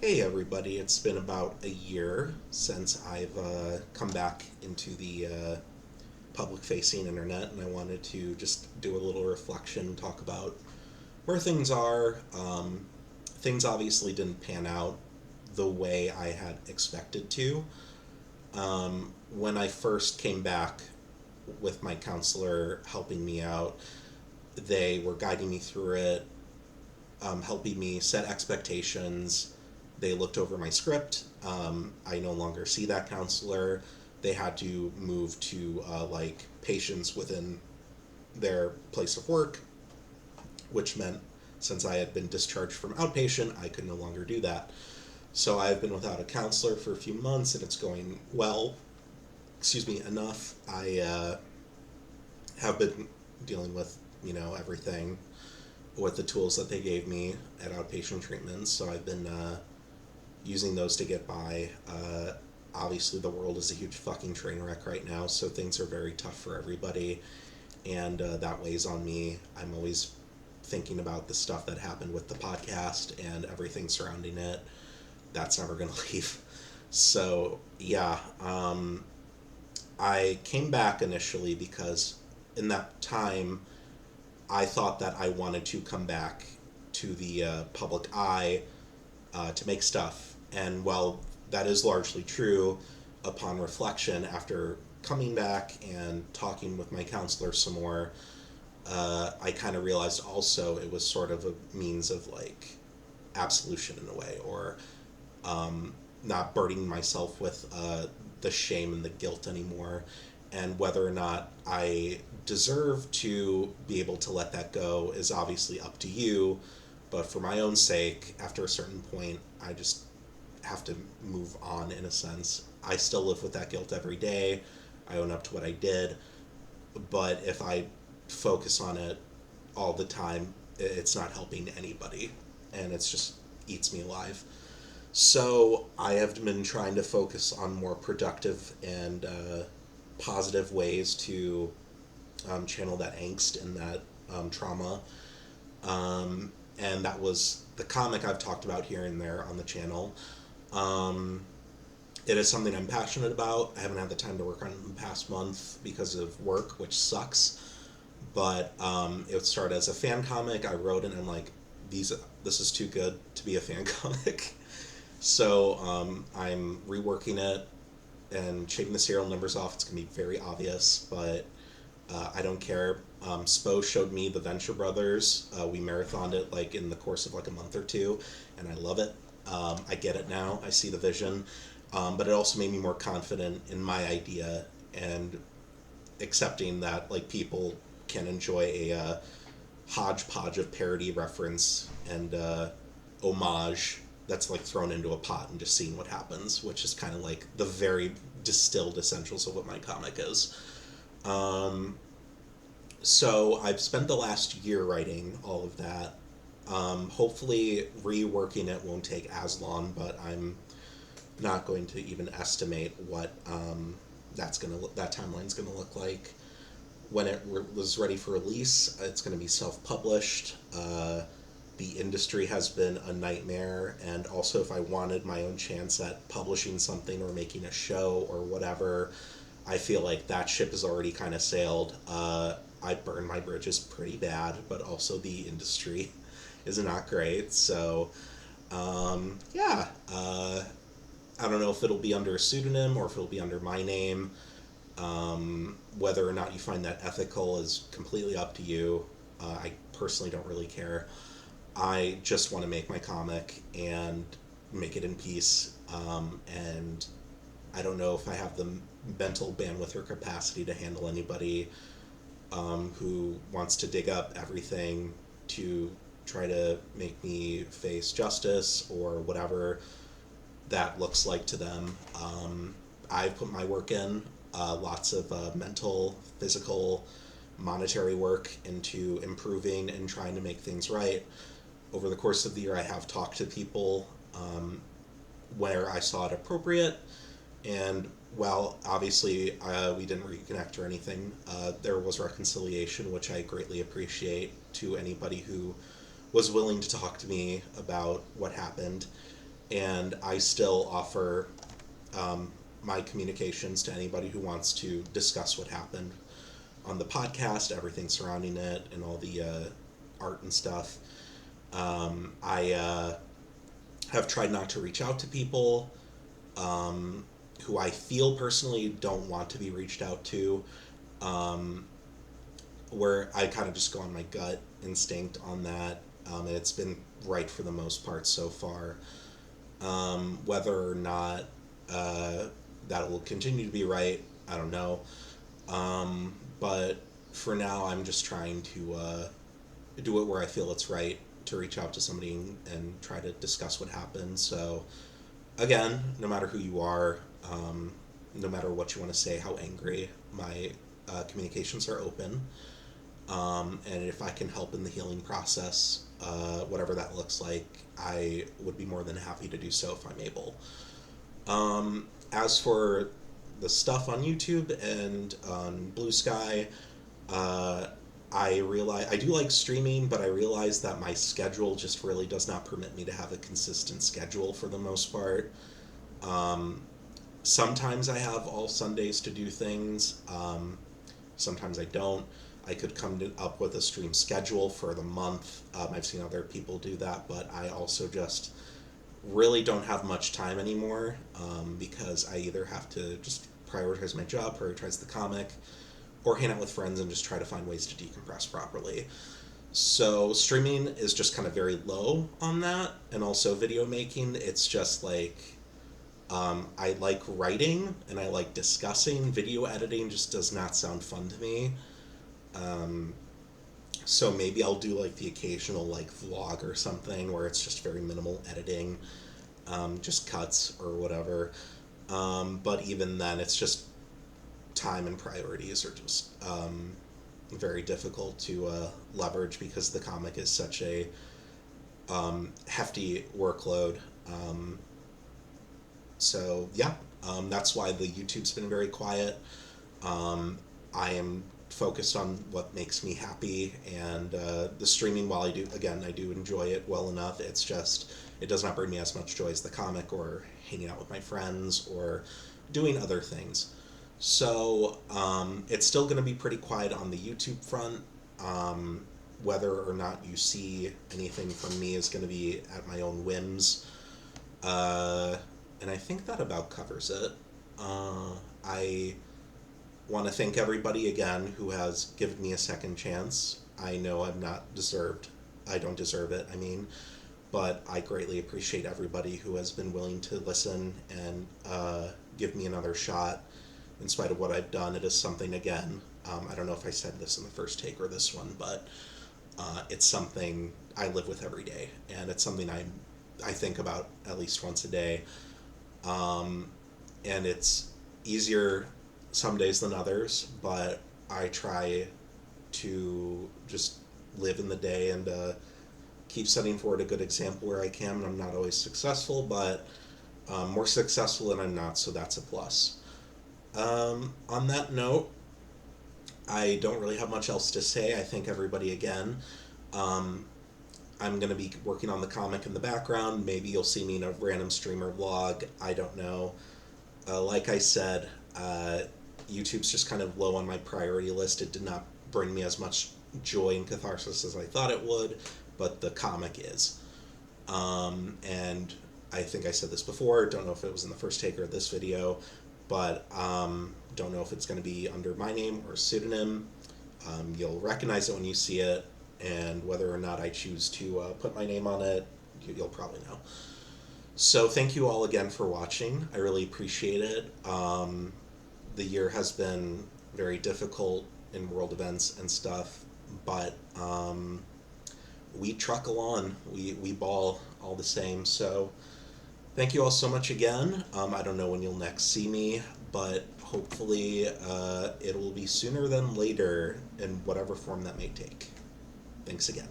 Hey everybody, it's been about a year since I've come back into the public facing internet, and I wanted to just do a little reflection, talk about where things are. Things obviously didn't pan out the way I had expected to. When I first came back with my counselor helping me out, they were guiding me through it, helping me set expectations. They looked over my script. I no longer see that counselor. They had to move to patients within their place of work, which meant since I had been discharged from outpatient, I could no longer do that. So I've been without a counselor for a few months, and it's going well. Excuse me, enough. I have been dealing with everything with the tools that they gave me at outpatient treatments. So I've been using those to get by. Obviously, the world is a huge fucking train wreck right now, so things are very tough for everybody, and that weighs on me. I'm always thinking about the stuff that happened with the podcast and everything surrounding it. That's never going to leave. So, yeah, I came back initially because in that time, I thought that I wanted to come back to the public eye to make stuff. And while that is largely true, upon reflection, after coming back and talking with my counselor some more, I kind of realized also it was sort of a means of absolution in a way, or not burdening myself with the shame and the guilt anymore. And whether or not I deserve to be able to let that go is obviously up to you. But for my own sake, after a certain point, I just have to move on in a sense. I still live with that guilt every day. I own up to what I did. But if I focus on it all the time, it's not helping anybody. And it's just eats me alive. So I have been trying to focus on more productive and positive ways to channel that angst and that trauma. And that was the comic I've talked about here and there on the channel. Um, it is something I'm passionate about. I haven't had the time to work on it in the past month because of work, which sucks. But it started as a fan comic. I wrote it and I'm like, this is too good to be a fan comic. So I'm reworking it and shaving the serial numbers off. It's gonna be very obvious, but I don't care. Spo showed me the Venture Brothers. We marathoned it in the course of a month or two, and I love it. I get it now. I see the vision, but it also made me more confident in my idea and accepting that people can enjoy a hodgepodge of parody reference and homage that's thrown into a pot and just seeing what happens, which is kind of the very distilled essentials of what my comic is. Um, so I've spent the last year writing all of that. Hopefully, reworking it won't take as long, but I'm not going to even estimate what that timeline's gonna look like. When was ready for release, it's going to be self-published. The industry has been a nightmare, and also if I wanted my own chance at publishing something or making a show or whatever, I feel like that ship has already kind of sailed. I burned my bridges pretty bad, but also the industry is not great. So, yeah, I don't know if it'll be under a pseudonym or if it'll be under my name. Whether or not you find that ethical is completely up to you. I personally don't really care. I just want to make my comic and make it in peace. And I don't know if I have the mental bandwidth or capacity to handle anybody who wants to dig up everything to try to make me face justice or whatever that looks like to them. I've put my work in, lots of mental, physical, monetary work into improving and trying to make things right. Over the course of the year, I have talked to people where I saw it appropriate, and while obviously we didn't reconnect or anything, there was reconciliation, which I greatly appreciate to anybody who was willing to talk to me about what happened. and I still offer my communications to anybody who wants to discuss what happened on the podcast, everything surrounding it, and all the art and stuff. I have tried not to reach out to people who I feel personally don't want to be reached out to, where I kind of just go on my gut instinct on that. And it's been right for the most part so far. Whether or not that will continue to be right, I don't know. But for now, I'm just trying to do it where I feel it's right to reach out to somebody and try to discuss what happened. So, again, no matter who you are, no matter what you want to say, how angry, my communications are open. And if I can help in the healing process, whatever that looks like, I would be more than happy to do so if I'm able. As for the stuff on YouTube and on Blue Sky, I do like streaming, but I realize that my schedule just really does not permit me to have a consistent schedule for the most part. Sometimes I have all Sundays to do things. Sometimes I don't. I could up with a stream schedule for the month. I've seen other people do that, but I also just really don't have much time anymore, because I either have to just prioritize my job, prioritize the comic, or hang out with friends and just try to find ways to decompress properly. So streaming is just kind of very low on that, and also video making. It's just like I like writing and I like discussing. Video editing just does not sound fun to me. So maybe I'll do like the occasional like vlog or something where it's just very minimal editing, just cuts or whatever. But even then, it's just time and priorities are just very difficult to leverage because the comic is such a hefty workload. So yeah, that's why the YouTube's been very quiet. I am focused on what makes me happy, and the streaming, while I do enjoy it well enough, it's just it does not bring me as much joy as the comic or hanging out with my friends or doing other things. So it's still going to be pretty quiet on the YouTube front. Whether or not you see anything from me is going to be at my own whims. And I think that about covers it. I want to thank everybody again who has given me a second chance. I know I don't deserve it, but I greatly appreciate everybody who has been willing to listen and give me another shot in spite of what I've done. It is something, again, I don't know if I said this in the first take or this one, but it's something I live with every day, and it's something I think about at least once a day. And it's easier some days than others, but I try to just live in the day and keep setting forward a good example where I can. I'm not always successful, but more successful than I'm not, so that's a plus. On that note, I don't really have much else to say. I thank everybody again. I'm going to be working on the comic in the background. Maybe you'll see me in a random streamer vlog. I don't know. Like I said, YouTube's just kind of low on my priority list. It did not bring me as much joy and catharsis as I thought it would, but the comic is. And I think I said this before, don't know if it was in the first take or this video, but don't know if it's going to be under my name or pseudonym. You'll recognize it when you see it, and whether or not I choose to put my name on it, you'll probably know. So thank you all again for watching. I really appreciate it. The year has been very difficult in world events and stuff, but we truckle on. We ball all the same. So thank you all so much again. I don't know when you'll next see me, but hopefully it will be sooner than later in whatever form that may take. Thanks again.